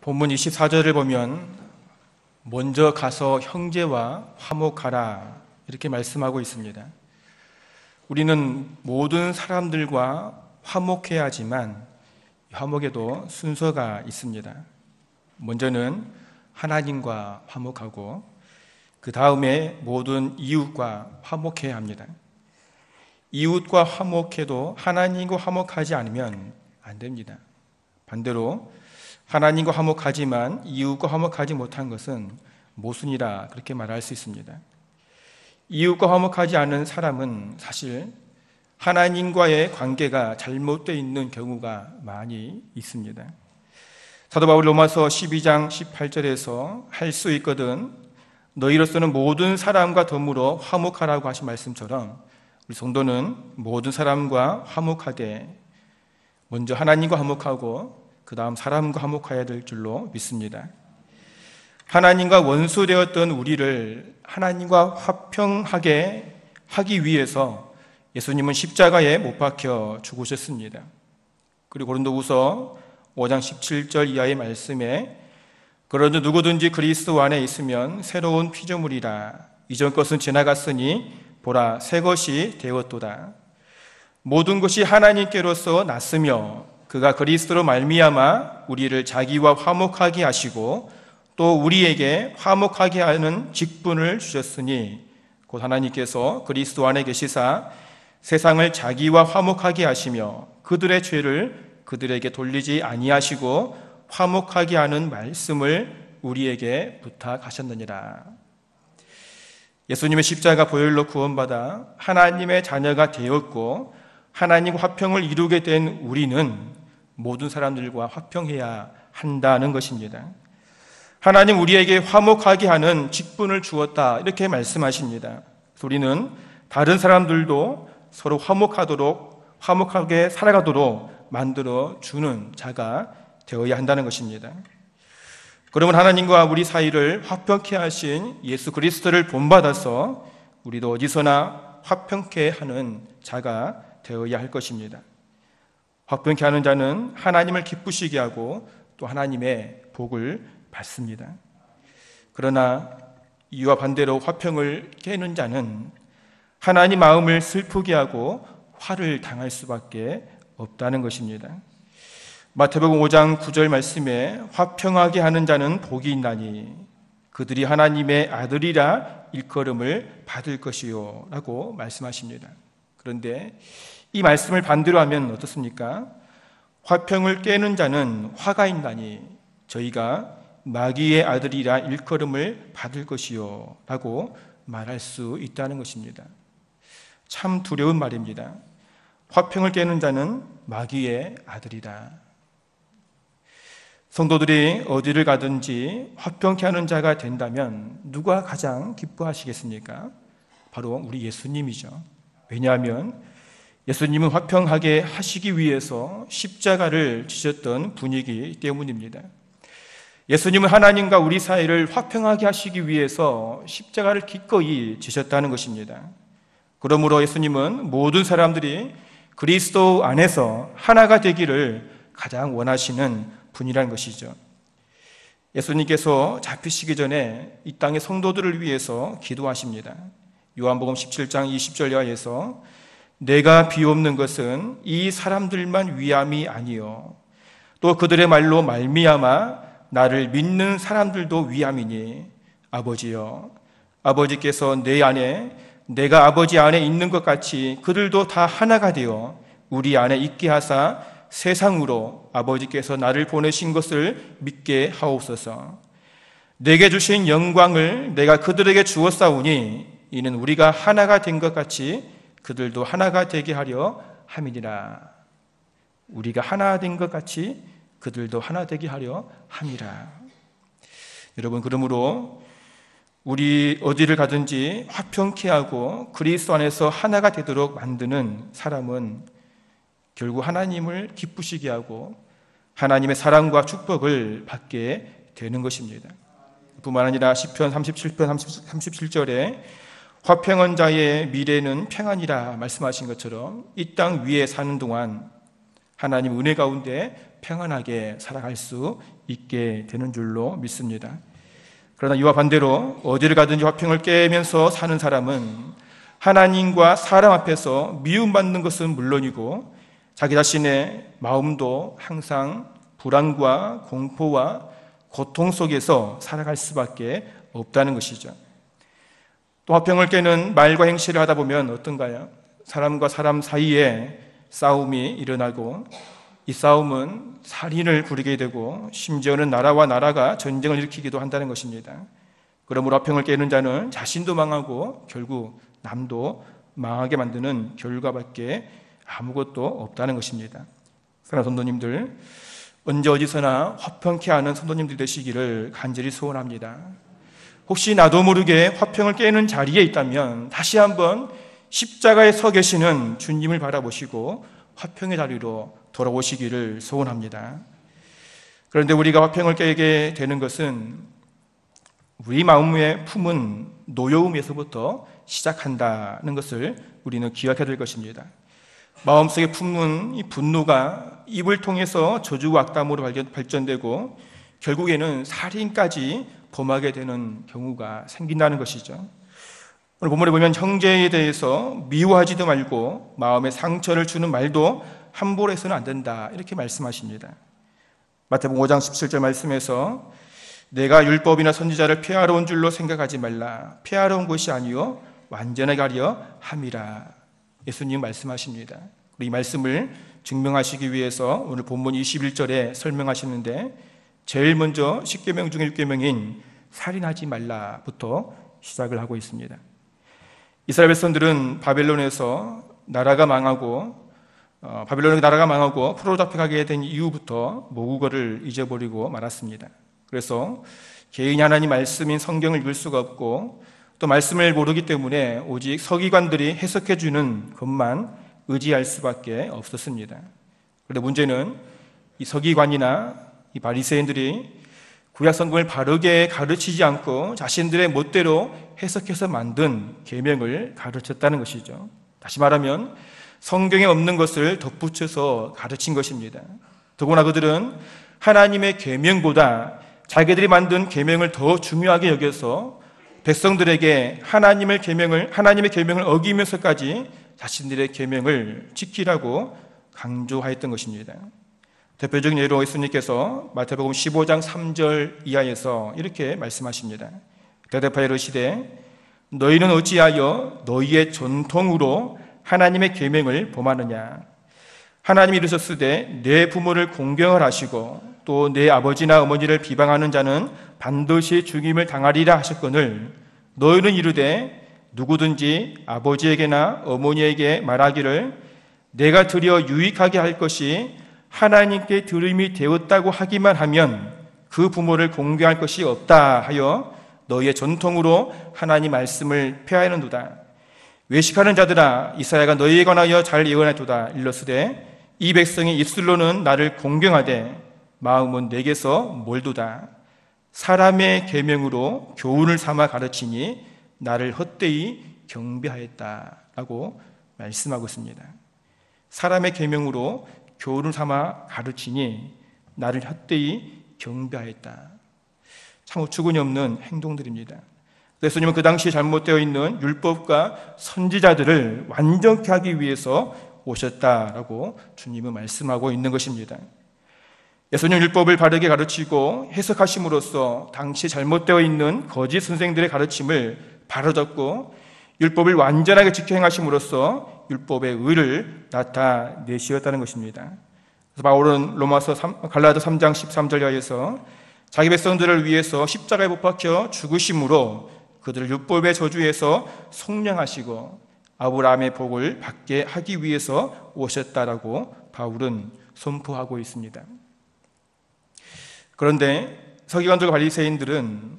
본문 24절을 보면 먼저 가서 형제와 화목하라 이렇게 말씀하고 있습니다. 우리는 모든 사람들과 화목해야 하지만 화목에도 순서가 있습니다. 먼저는 하나님과 화목하고 그 다음에 모든 이웃과 화목해야 합니다. 이웃과 화목해도 하나님과 화목하지 않으면 안 됩니다. 반대로 하나님과 화목하지만 이웃과 화목하지 못한 것은 모순이라 그렇게 말할 수 있습니다. 이웃과 화목하지 않은 사람은 사실 하나님과의 관계가 잘못되어 있는 경우가 많이 있습니다. 사도 바울 로마서 12장 18절에서 할 수 있거든 너희로서는 모든 사람과 더불어 화목하라고 하신 말씀처럼 우리 성도는 모든 사람과 화목하되 먼저 하나님과 화목하고 그 다음 사람과 화목해야 될 줄로 믿습니다. 하나님과 원수되었던 우리를 하나님과 화평하게 하기 위해서 예수님은 십자가에 못 박혀 죽으셨습니다. 그리고 고린도후서 5장 17절 이하의 말씀에 그러나 누구든지 그리스도 안에 있으면 새로운 피조물이라 이전 것은 지나갔으니 보라 새 것이 되었도다. 모든 것이 하나님께로서 났으며 그가 그리스도로 말미암아 우리를 자기와 화목하게 하시고 또 우리에게 화목하게 하는 직분을 주셨으니 곧 하나님께서 그리스도 안에 계시사 세상을 자기와 화목하게 하시며 그들의 죄를 그들에게 돌리지 아니하시고 화목하게 하는 말씀을 우리에게 부탁하셨느니라. 예수님의 십자가 보혈로 구원받아 하나님의 자녀가 되었고 하나님과 화평을 이루게 된 우리는 모든 사람들과 화평해야 한다는 것입니다. 하나님 우리에게 화목하게 하는 직분을 주었다 이렇게 말씀하십니다. 우리는 다른 사람들도 서로 화목하도록 화목하게 살아가도록 만들어 주는 자가 되어야 한다는 것입니다. 그러면 하나님과 우리 사이를 화평케 하신 예수 그리스도를 본받아서 우리도 어디서나 화평케 하는 자가 되어야 할 것입니다. 화평케 하는 자는 하나님을 기쁘시게 하고 또 하나님의 복을 받습니다. 그러나 이와 반대로 화평을 깨는 자는 하나님 마음을 슬프게 하고 화를 당할 수밖에 없다는 것입니다. 마태복음 5장 9절 말씀에 화평하게 하는 자는 복이 있나니 그들이 하나님의 아들이라 일컬음을 받을 것이요 라고 말씀하십니다. 그런데 이 말씀을 반대로 하면 어떻습니까? 화평을 깨는 자는 화가 있나니 저희가 마귀의 아들이라 일컬음을 받을 것이요 라고 말할 수 있다는 것입니다. 참 두려운 말입니다. 화평을 깨는 자는 마귀의 아들이다. 성도들이 어디를 가든지 화평케 하는 자가 된다면 누가 가장 기뻐하시겠습니까? 바로 우리 예수님이죠. 왜냐하면 예수님은 화평하게 하시기 위해서 십자가를 지셨던 분이기 때문입니다. 예수님은 하나님과 우리 사이를 화평하게 하시기 위해서 십자가를 기꺼이 지셨다는 것입니다. 그러므로 예수님은 모든 사람들이 그리스도 안에서 하나가 되기를 가장 원하시는 분이라는 것이죠. 예수님께서 잡히시기 전에 이 땅의 성도들을 위해서 기도하십니다. 요한복음 17장 20절 이하에서 내가 비옵는 것은 이 사람들만 위함이 아니요 또 그들의 말로 말미암아 나를 믿는 사람들도 위함이니 아버지여 아버지께서 내 안에 내가 아버지 안에 있는 것 같이 그들도 다 하나가 되어 우리 안에 있게 하사 세상으로 아버지께서 나를 보내신 것을 믿게 하옵소서. 내게 주신 영광을 내가 그들에게 주었사오니 이는 우리가 하나가 된 것 같이 그들도 하나가 되게 하려 함이니라. 우리가 하나 된 것 같이 그들도 하나 되게 하려 함이라. 여러분, 그러므로 우리 어디를 가든지 화평케 하고 그리스도 안에서 하나가 되도록 만드는 사람은 결국 하나님을 기쁘시게 하고 하나님의 사랑과 축복을 받게 되는 것입니다. 뿐만 아니라 시편 37편 37절에 화평한 자의 미래는 평안이라 말씀하신 것처럼 이 땅 위에 사는 동안 하나님 은혜 가운데 평안하게 살아갈 수 있게 되는 줄로 믿습니다. 그러나 이와 반대로 어디를 가든지 화평을 깨면서 사는 사람은 하나님과 사람 앞에서 미움받는 것은 물론이고 자기 자신의 마음도 항상 불안과 공포와 고통 속에서 살아갈 수밖에 없다는 것이죠. 또 화평을 깨는 말과 행실을 하다 보면 어떤가요? 사람과 사람 사이에 싸움이 일어나고 이 싸움은 살인을 부리게 되고 심지어는 나라와 나라가 전쟁을 일으키기도 한다는 것입니다. 그러므로 화평을 깨는 자는 자신도 망하고 결국 남도 망하게 만드는 결과밖에 아무것도 없다는 것입니다. 사랑하는 성도님들, 언제 어디서나 화평케 하는 성도님들 되시기를 간절히 소원합니다. 혹시 나도 모르게 화평을 깨는 자리에 있다면 다시 한번 십자가에 서 계시는 주님을 바라보시고 화평의 자리로 돌아오시기를 소원합니다. 그런데 우리가 화평을 깨게 되는 것은 우리 마음에 품은 노여움에서부터 시작한다는 것을 우리는 기억해야 될 것입니다. 마음속에 품는 이 분노가 입을 통해서 저주와 악담으로 발전되고 결국에는 살인까지 범하게 되는 경우가 생긴다는 것이죠. 오늘 본문에 보면 형제에 대해서 미워하지도 말고 마음에 상처를 주는 말도 함부로 해서는 안 된다, 이렇게 말씀하십니다. 마태복음 5장 17절 말씀에서 내가 율법이나 선지자를 폐하러 온 줄로 생각하지 말라. 폐하러 온 것이 아니요 완전하게 하려 함이라. 예수님 말씀하십니다. 이 말씀을 증명하시기 위해서 오늘 본문 21절에 설명하시는데 제일 먼저 10계명 중에 6계명인 살인하지 말라부터 시작을 하고 있습니다. 이스라엘 백성들은 바벨론에서 나라가 망하고 포로로 잡혀가게 된 이후부터 모국어를 잊어버리고 말았습니다. 그래서 개인이 하나님 말씀인 성경을 읽을 수가 없고 또 말씀을 모르기 때문에 오직 서기관들이 해석해 주는 것만 의지할 수밖에 없었습니다. 그런데 문제는 이 서기관이나 이 바리새인들이 구약 성경을 바르게 가르치지 않고 자신들의 멋대로 해석해서 만든 계명을 가르쳤다는 것이죠. 다시 말하면 성경에 없는 것을 덧붙여서 가르친 것입니다. 더구나 그들은 하나님의 계명보다 자기들이 만든 계명을 더 중요하게 여겨서 백성들에게 하나님의 계명을 어기면서까지 자신들의 계명을 지키라고 강조하였던 것입니다. 대표적인 예로 예수님께서 마태복음 15장 3절 이하에서 이렇게 말씀하십니다. 대답하여 이르시되 너희는 어찌하여 너희의 전통으로 하나님의 계명을 범하느냐. 하나님이 이르셨으되 내 부모를 공경을 하시고 또 내 아버지나 어머니를 비방하는 자는 반드시 죽임을 당하리라 하셨거늘 너희는 이르되 누구든지 아버지에게나 어머니에게 말하기를 내가 드려 유익하게 할 것이 하나님께 들음이 되었다고 하기만 하면 그 부모를 공경할 것이 없다 하여 너희의 전통으로 하나님 말씀을 폐하였느니라. 외식하는 자들아 이사야가 너희에 관하여 잘 예언하도다. 일러스되 이 백성이 입술로는 나를 공경하되 마음은 내게서 멀도다. 사람의 계명으로 교훈을 삼아 가르치니 나를 헛되이 경배하였다라고 말씀하고 있습니다. 사람의 계명으로 교훈을 삼아 가르치니 나를 헛되이 경배하였다. 참 어처구니 없는 행동들입니다. 예수님은 그 당시에 잘못되어 있는 율법과 선지자들을 완전케 하기 위해서 오셨다라고 주님은 말씀하고 있는 것입니다. 예수님 율법을 바르게 가르치고 해석하심으로써 당시 잘못되어 있는 거짓 선생들의 가르침을 바로잡고 율법을 완전하게 지켜 행하심으로써 율법의 의를 나타내시었다는 것입니다. 그래서 바울은 갈라디아 3장 13절에서 자기 백성들을 위해서 십자가에 못 박혀 죽으심으로 그들을 율법의 저주에서 속량하시고 아브라함의 복을 받게 하기 위해서 오셨다라고 바울은 선포하고 있습니다. 그런데 서기관들과 바리새인들은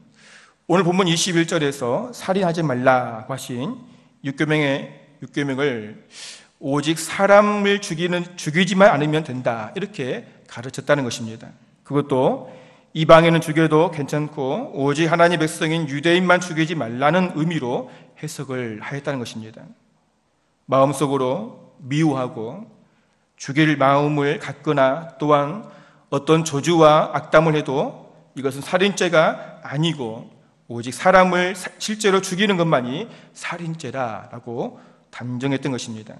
오늘 본문 21절에서 살인하지 말라고 하신 6계명을 오직 사람을 죽이지만 않으면 된다, 이렇게 가르쳤다는 것입니다. 그것도 이방인은 죽여도 괜찮고 오직 하나님의 백성인 유대인만 죽이지 말라는 의미로 해석을 하였다는 것입니다. 마음속으로 미워하고 죽일 마음을 갖거나 또한 어떤 저주와 악담을 해도 이것은 살인죄가 아니고 오직 사람을 실제로 죽이는 것만이 살인죄라고 단정했던 것입니다.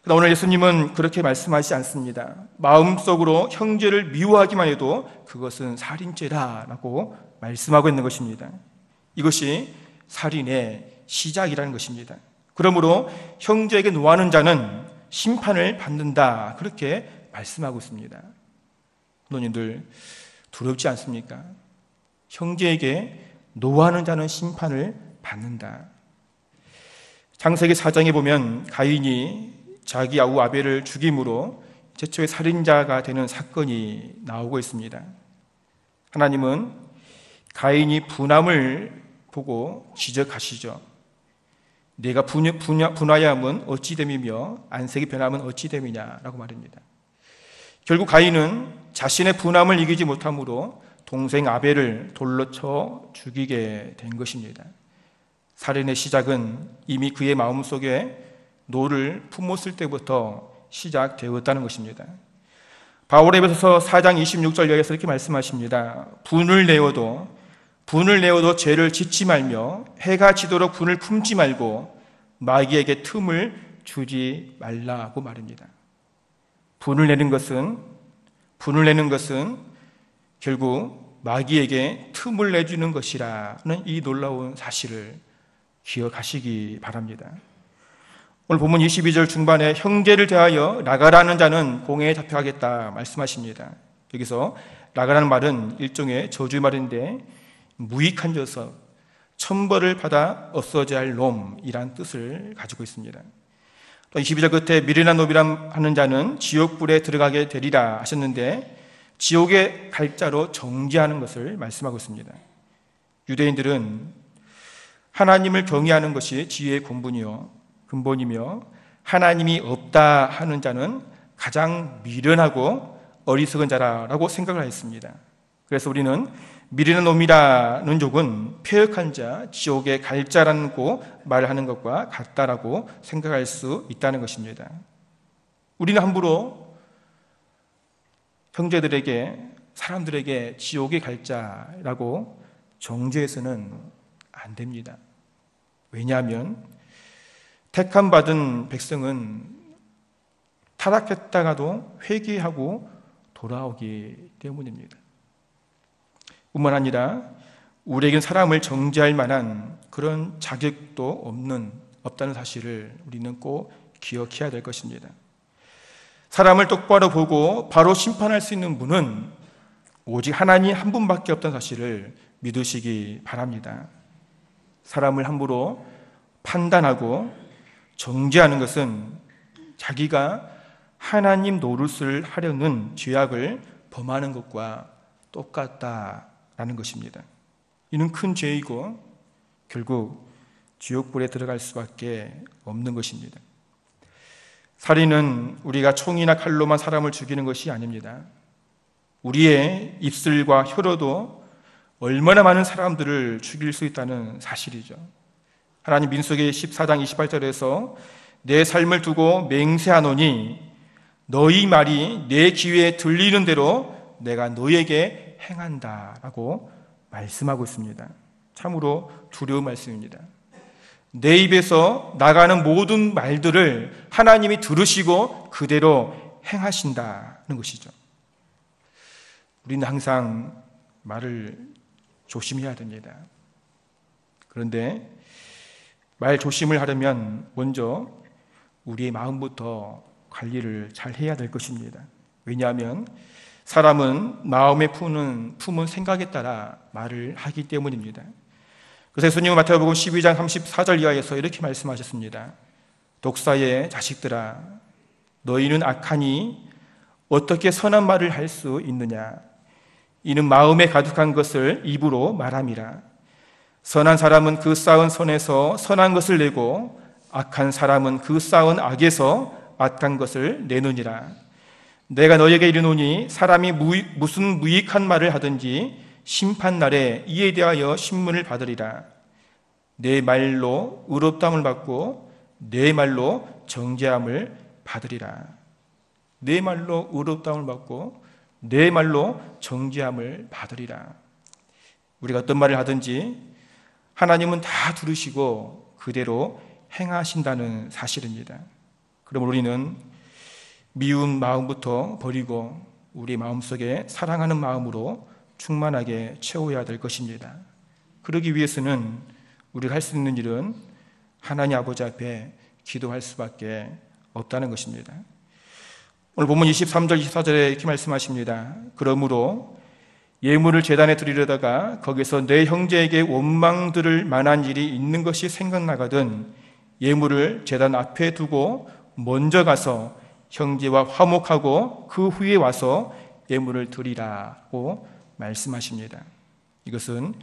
그러나 오늘 예수님은 그렇게 말씀하시지 않습니다. 마음속으로 형제를 미워하기만 해도 그것은 살인죄라고 말씀하고 있는 것입니다. 이것이 살인의 시작이라는 것입니다. 그러므로 형제에게 노하는 자는 심판을 받는다, 그렇게 말씀하고 있습니다. 부모님들 두렵지 않습니까? 형제에게 노하는 자는 심판을 받는다. 창세기 4장에 보면 가인이 자기 아우 아벨을 죽임으로 최초의 살인자가 되는 사건이 나오고 있습니다. 하나님은 가인이 분함을 보고 지적하시죠. 내가 분하야함은 어찌 됨이며 안색이 변함은 어찌 됨이냐라고 말합니다. 결국 가인은 자신의 분함을 이기지 못함으로 동생 아벨을 돌로 쳐 죽이게 된 것입니다. 살인의 시작은 이미 그의 마음속에 노를 품었을 때부터 시작되었다는 것입니다. 바울의 에베소서 4장 26절에서 이렇게 말씀하십니다. 분을 내어도 죄를 짓지 말며 해가 지도록 분을 품지 말고 마귀에게 틈을 주지 말라고 말입니다. 분을 내는 것은 결국 마귀에게 틈을 내주는 것이라는 이 놀라운 사실을 기억하시기 바랍니다. 오늘 본문 22절 중반에 형제를 대하여 나가라는 자는 공회에 잡혀가겠다 말씀하십니다. 여기서 나가라는 말은 일종의 저주의 말인데 무익한 녀석, 천벌을 받아 없어져야 할 놈이란 뜻을 가지고 있습니다. 또 22절 끝에 미련한 놈이라 하는 자는 지옥불에 들어가게 되리라 하셨는데 지옥의 갈자로 정죄하는 것을 말씀하고 있습니다. 유대인들은 하나님을 경외하는 것이 지혜의 근본이며 하나님이 없다 하는 자는 가장 미련하고 어리석은 자라고 생각을 했습니다. 그래서 우리는 미련한 놈이라는 족은 폐역한 자, 지옥의 갈자라고 말하는 것과 같다라고 생각할 수 있다는 것입니다. 우리는 함부로 사람들에게 지옥의 갈자라고 정죄해서는 안 됩니다. 왜냐하면 택함받은 백성은 타락했다가도 회개하고 돌아오기 때문입니다. 뿐만 아니라 우리에겐 사람을 정죄할 만한 그런 자격도 없다는 사실을 우리는 꼭 기억해야 될 것입니다. 사람을 똑바로 보고 바로 심판할 수 있는 분은 오직 하나님 한 분밖에 없다는 사실을 믿으시기 바랍니다. 사람을 함부로 판단하고 정죄하는 것은 자기가 하나님 노릇을 하려는 죄악을 범하는 것과 똑같다라는 것입니다. 이는 큰 죄이고 결국 지옥불에 들어갈 수밖에 없는 것입니다. 살인은 우리가 총이나 칼로만 사람을 죽이는 것이 아닙니다. 우리의 입술과 혀로도 얼마나 많은 사람들을 죽일 수 있다는 사실이죠. 하나님 민수기 14장 28절에서 내 삶을 두고 맹세하노니 너희 말이 내 귀에 들리는 대로 내가 너에게 행한다라고 말씀하고 있습니다. 참으로 두려운 말씀입니다. 내 입에서 나가는 모든 말들을 하나님이 들으시고 그대로 행하신다는 것이죠. 우리는 항상 말을 조심해야 됩니다. 그런데 말 조심을 하려면 먼저 우리의 마음부터 관리를 잘 해야 될 것입니다. 왜냐하면 사람은 마음에 품은 생각에 따라 말을 하기 때문입니다. 그래서 예수님은 마태복음 12장 34절 이하에서 이렇게 말씀하셨습니다. 독사의 자식들아, 너희는 악하니 어떻게 선한 말을 할 수 있느냐? 이는 마음에 가득한 것을 입으로 말함이라. 선한 사람은 그 쌓은 선에서 선한 것을 내고 악한 사람은 그 쌓은 악에서 악한 것을 내느니라. 내가 너에게 이르노니 사람이 무슨 무익한 말을 하든지 심판날에 이에 대하여 신문을 받으리라. 내 말로 의롭다함을 받고 내 말로 정죄함을 받으리라. 내 말로 의롭다함을 받고 내 말로 정죄함을 받으리라. 우리가 어떤 말을 하든지 하나님은 다 들으시고 그대로 행하신다는 사실입니다. 그러므로 우리는 미운 마음부터 버리고 우리 마음속에 사랑하는 마음으로 충만하게 채워야 될 것입니다. 그러기 위해서는 우리가 할 수 있는 일은 하나님 아버지 앞에 기도할 수밖에 없다는 것입니다. 오늘 본문 23절 24절에 이렇게 말씀하십니다. 그러므로 예물을 제단에 드리려다가 거기서 내 형제에게 원망 들을 만한 일이 있는 것이 생각나거든 예물을 제단 앞에 두고 먼저 가서 형제와 화목하고 그 후에 와서 예물을 드리라고 말씀하십니다. 이것은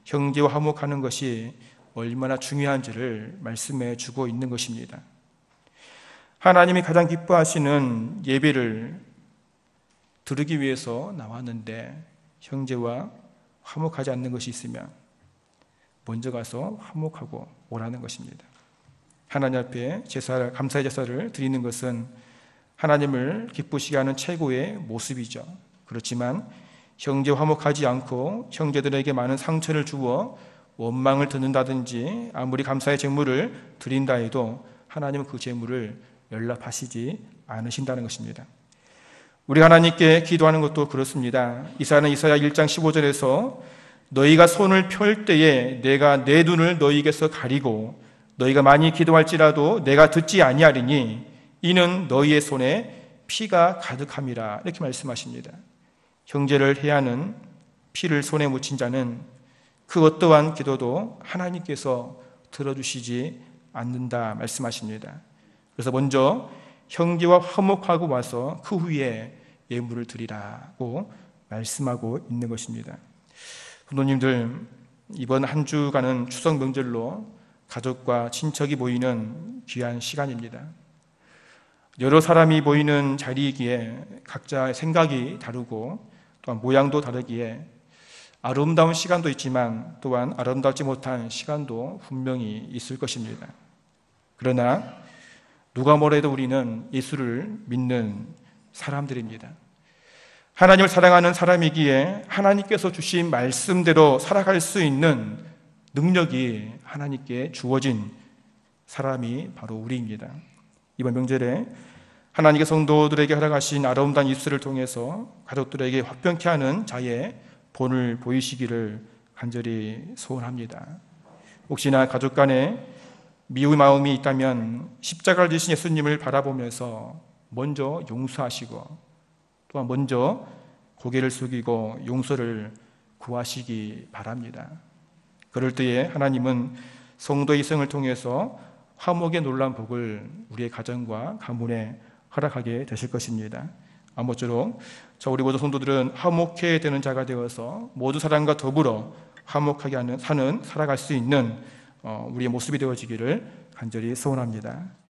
형제와 화목하는 것이 얼마나 중요한지를 말씀해 주고 있는 것입니다. 하나님이 가장 기뻐하시는 예배를 드리기 위해서 나왔는데 형제와 화목하지 않는 것이 있으면 먼저 가서 화목하고 오라는 것입니다. 하나님 앞에 감사의 제사를 드리는 것은 하나님을 기쁘시게 하는 최고의 모습이죠. 그렇지만 형제 화목하지 않고 형제들에게 많은 상처를 주어 원망을 듣는다든지 아무리 감사의 제물을 드린다 해도 하나님은 그 제물을 연락하시지 않으신다는 것입니다. 우리 하나님께 기도하는 것도 그렇습니다. 이사야 1장 15절에서 너희가 손을 펼 때에 내가 내 눈을 너희에게서 가리고 너희가 많이 기도할지라도 내가 듣지 아니하리니 이는 너희의 손에 피가 가득함이라 이렇게 말씀하십니다. 형제를 해하는 피를 손에 묻힌 자는 그 어떠한 기도도 하나님께서 들어주시지 않는다 말씀하십니다. 그래서 먼저 형제와 화목하고 와서 그 후에 예물을 드리라고 말씀하고 있는 것입니다. 부모님들, 이번 한 주간은 추석 명절로 가족과 친척이 모이는 귀한 시간입니다. 여러 사람이 모이는 자리이기에 각자의 생각이 다르고 또한 모양도 다르기에 아름다운 시간도 있지만 또한 아름답지 못한 시간도 분명히 있을 것입니다. 그러나 누가 뭐래도 우리는 예수를 믿는 사람들입니다. 하나님을 사랑하는 사람이기에 하나님께서 주신 말씀대로 살아갈 수 있는 능력이 하나님께 주어진 사람이 바로 우리입니다. 이번 명절에 하나님께 성도들에게 허락하신 아름다운 입술을 통해서 가족들에게 화평케 하는 자의 본을 보이시기를 간절히 소원합니다. 혹시나 가족 간에 미운 마음이 있다면 십자가를 지신 예수님을 바라보면서 먼저 용서하시고 또한 먼저 고개를 숙이고 용서를 구하시기 바랍니다. 그럴 때에 하나님은 성도의 이생을 통해서 화목의 놀라운 복을 우리의 가정과 가문에 허락하게 되실 것입니다. 아무쪼록 우리 모두 성도들은 화목해야 되는 자가 되어서 모두 사랑과 더불어 화목하게 살아갈 수 있는 우리의 모습이 되어지기를 간절히 소원합니다.